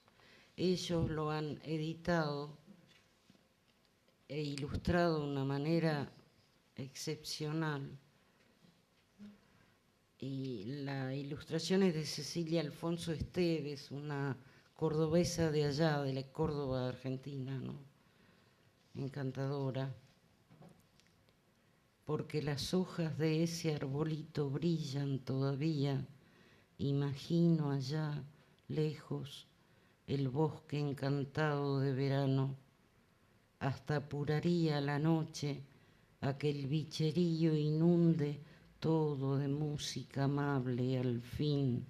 Ellos lo han editado e ilustrado de una manera excepcional. Y la ilustración es de Cecilia Alfonso Esteves, una cordobesa de allá, de la Córdoba, Argentina, ¿no? Encantadora. Porque las hojas de ese arbolito brillan todavía, imagino allá, lejos, el bosque encantado de verano, hasta apuraría la noche a que el bicherío inunde todo de música amable al fin,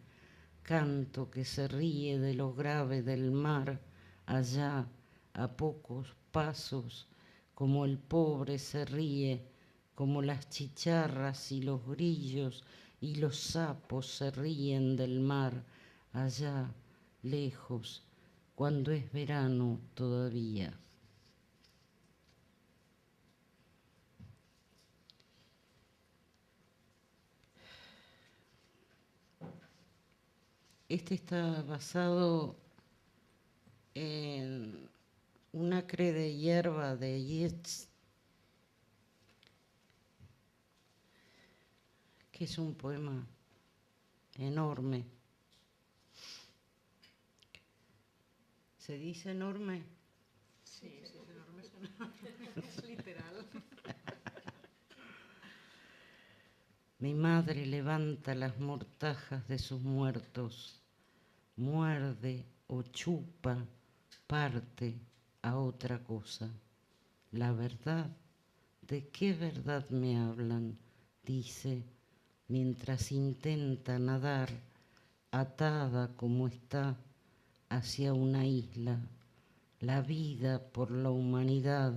canto que se ríe de lo grave del mar, allá, a pocos pasos, como el pobre se ríe, como las chicharras y los grillos y los sapos se ríen del mar, allá, lejos, cuando es verano todavía. Este está basado en un acre de hierba de Yeats, que es un poema enorme. ¿Se dice enorme? Sí, es enorme, es literal. Mi madre levanta las mortajas de sus muertos, muerde o chupa, parte a otra cosa. La verdad, ¿de qué verdad me hablan? Dice, mientras intenta nadar, atada como está, hacia una isla. La vida por la humanidad,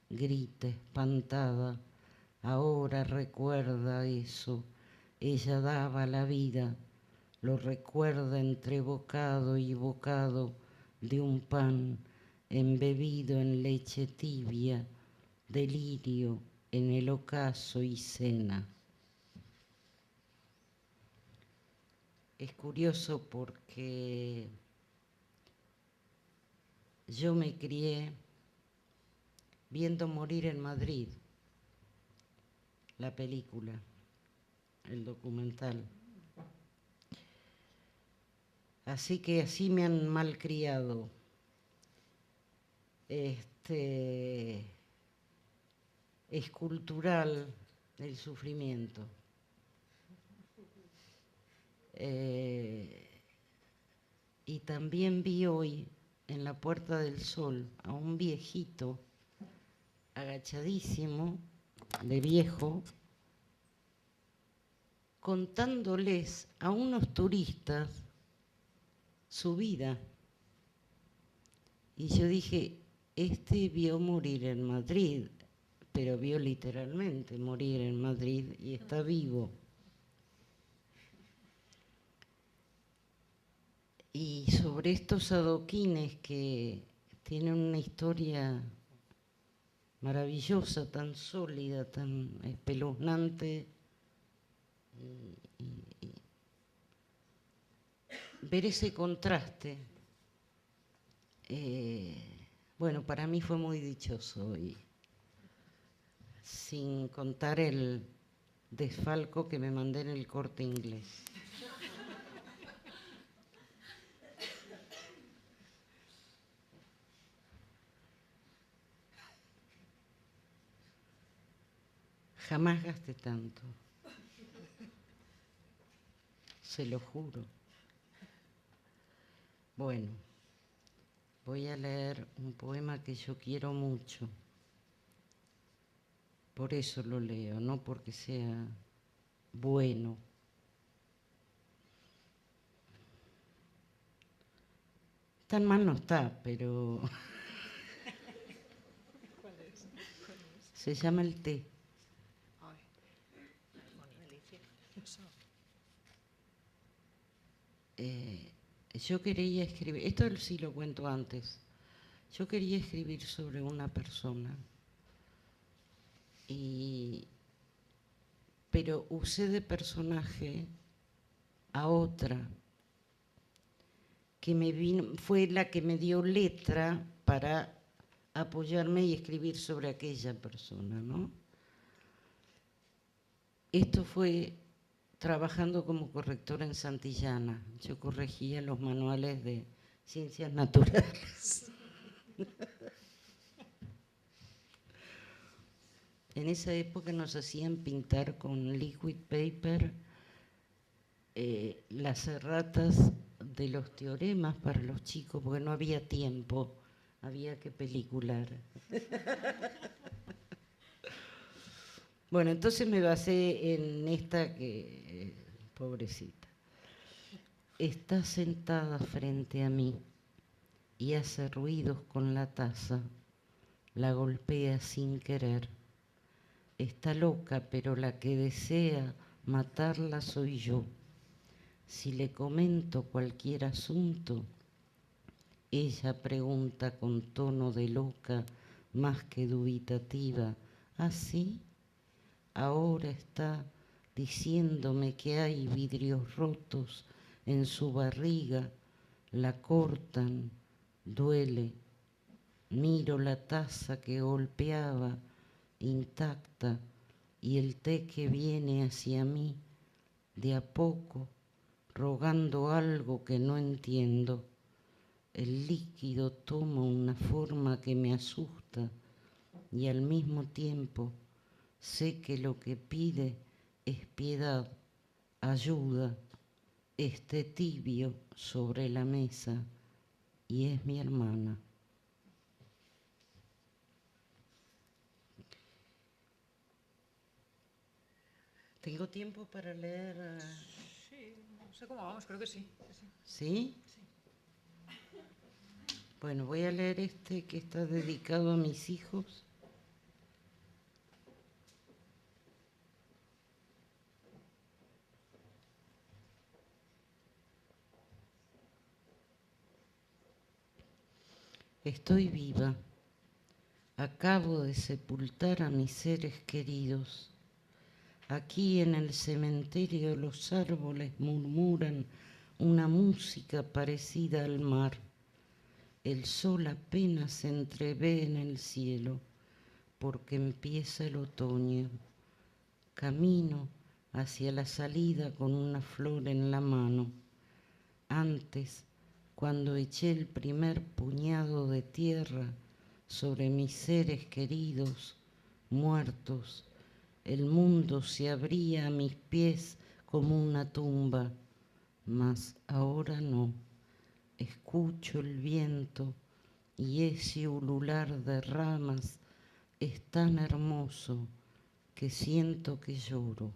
grita espantada. Ahora recuerda eso, ella daba la vida, lo recuerda entre bocado y bocado de un pan embebido en leche tibia, delirio en el ocaso y cena. Es curioso porque yo me crié viendo Morir en Madrid, la película, el documental. Así que así me han malcriado. Es cultural el sufrimiento. Y también vi hoy en la Puerta del Sol a un viejito agachadísimo, de viejo, contándoles a unos turistas su vida. Y yo dije, este vio morir en Madrid, pero vio literalmente morir en Madrid y está vivo. Y sobre estos adoquines que tienen una historia maravillosa, tan sólida, tan espeluznante, y ver ese contraste, bueno, para mí fue muy dichoso, y sin contar el desfalco que me mandé en el Corte Inglés. Jamás gasté tanto, se lo juro. Bueno, voy a leer un poema que yo quiero mucho. Por eso lo leo, no porque sea bueno. Tan mal no está, pero ¿Cuál es? se llama El té. Ay, delicioso. Yo quería escribir, esto sí lo cuento antes, yo quería escribir sobre una persona, pero usé de personaje a otra, que fue la que me dio letra para apoyarme y escribir sobre aquella persona, ¿no? Esto fue trabajando como correctora en Santillana. Yo corregía los manuales de ciencias naturales. En esa época nos hacían pintar con liquid paper las erratas de los teoremas para los chicos, porque no había tiempo, había que pelicular. Bueno, entonces me basé en esta que, pobrecita. Está sentada frente a mí y hace ruidos con la taza, la golpea sin querer. Está loca, pero la que desea matarla soy yo. Si le comento cualquier asunto, ella pregunta con tono de loca, más que dubitativa, ¿ah, sí? Ahora está diciéndome que hay vidrios rotos en su barriga, la cortan, duele. Miro la taza que golpeaba, intacta, y el té que viene hacia mí, de a poco, rogando algo que no entiendo. El líquido toma una forma que me asusta y al mismo tiempo sé que lo que pide es piedad, ayuda, esté tibio sobre la mesa y es mi hermana. ¿Tengo tiempo para leer? Sí, no sé cómo vamos, creo que sí. ¿Sí? Bueno, voy a leer este que está dedicado a mis hijos. Estoy viva. Acabo de sepultar a mis seres queridos. Aquí en el cementerio los árboles murmuran una música parecida al mar. El sol apenas se entrevé en el cielo, porque empieza el otoño. Camino hacia la salida con una flor en la mano. Antes, cuando eché el primer puñado de tierra sobre mis seres queridos, muertos, el mundo se abría a mis pies como una tumba, mas ahora no. Escucho el viento y ese ulular de ramas es tan hermoso que siento que lloro.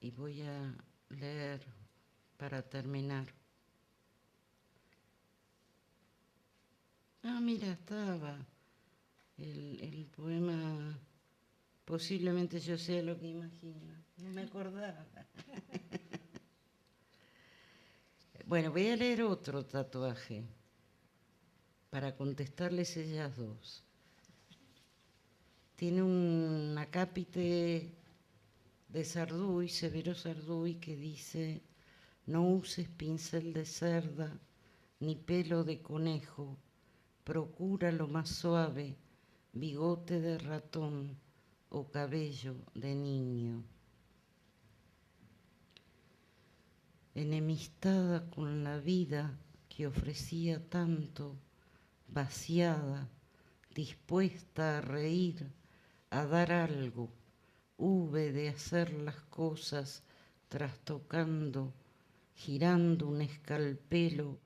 Y voy a leer para terminar. Ah, mira, estaba el poema. Posiblemente yo sea lo que imagino. No me acordaba. Bueno, voy a leer otro tatuaje para contestarles ellas dos. Tiene un acápite de Sarduy, Severo Sarduy, que dice: no uses pincel de cerda ni pelo de conejo, procura lo más suave, bigote de ratón o cabello de niño. Enemistada con la vida que ofrecía tanto, vaciada, dispuesta a reír, a dar algo, hube de hacer las cosas trastocando, girando un escalpelo